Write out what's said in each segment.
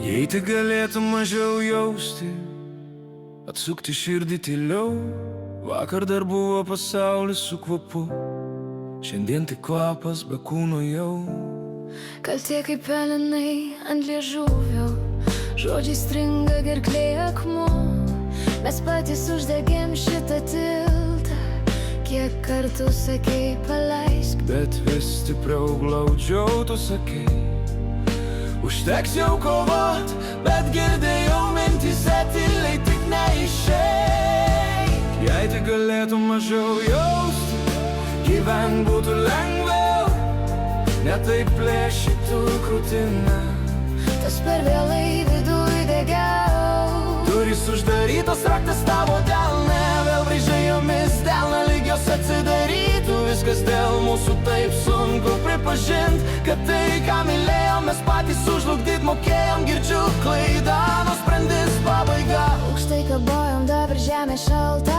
Jei tik galėtum mažiau jausti, atsukti širdį tyliau. Vakar dar buvo pasaulis su kvapu, šiandien tik kvapas be kūno jau. Kaltė kaip pelenai ant liežuvio, žodžiai stringa gerklėje akmuo. Mes patys uždegėm šitą tiltą, kiek kartų sakei paleisk, bet vis stipriau glaudžiau tu sakei. Užteks jau kovot, bet girdėjau mintyse tyliai, tik neišeik. Jei tik galėtum mažiau jausti, gyvent būtų lengviau, ne taip plėšytų krūtinę. tas per vėlai viduj degiau. Durys uždarytos, raktas tavo delne, vėl braižai jomis delną, lyg jos atsidarytų. Viskas dėl mūsų taip sunku pripažint, kad tai, ką mylėjom, mes patys sužlugdyt mokėjom. Girdžiu klaidą, nusprendis pabaiga. Aukštai kabojom, dabar žemė šalta,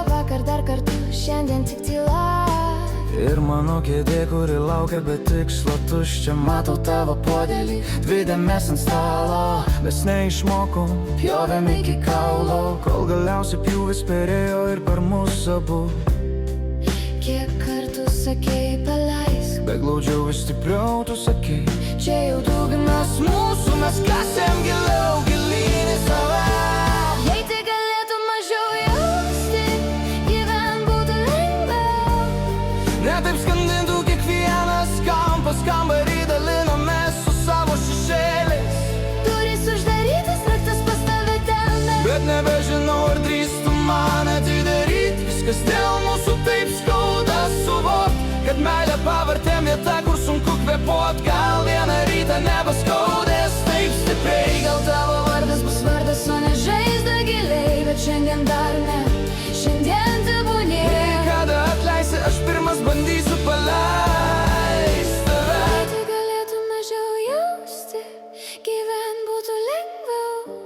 vakar dar kartu, šiandien tik tyla. Ir mano kėdė, kuri laukia be tikslo tuščia. Matau tavo podėlį, dvi dėmes ant stalo. Mes neišmokom, pjovėm iki kaulo, kol galiausiai pjūvis perėjo ir per mus abu. Kiek kartų sakei paleisk, Bet glaudžiau vis stipriau tu sakei. čia jau dugnas mūsų, Mes kasėm giliau, gilyn į save. jei tik galėtum mažiau jausti, gyvent būtų lengviau. Ne taip skandintų kiekvienas kampas, kambarį dalinamės su savo šešėliais. Durys uždarytas, raktas pas tave delne, Bet nebežinau, ar drįstu man atidaryt. Viskas dėl mūsų taip skauda suvokt, kad meilę pavartėm vietą, kur sunku kvėpuot. Gal vieną rytą nebeskaudės taip stipriai. gal tavo vardas bus vardas, o ne žaizda giliai. Bet šiandien dar ne, šiandien tebūnie. Kada atleisi, aš pirmas bandysiu paleist tave. Jei tik galėtum mažiau jausti, gyvent būtų lengviau.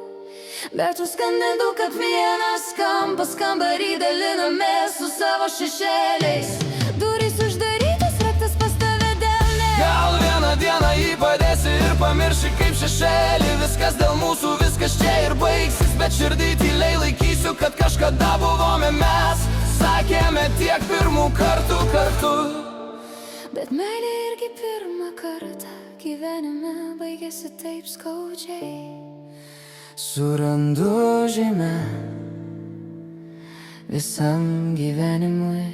Bet užskandintų kaip vienas kampas, kambarį dalinamės su savo šešėliais. Durys uždarytas, raktas pas tave delne, Gal vieną dieną jį padėsi ir pamirši kaip šešėlį. Viskas dėl mūsų, viskas čia ir baigsis, bet širdį tyliai laikysiu, kad kažkada buvome mes. Sakėme tiek pirmų kartų kartu. bet meilė irgi pirmą kartą gyvenime baigėsi taip skaudžiai. Surandu žymę visam gyvenimui.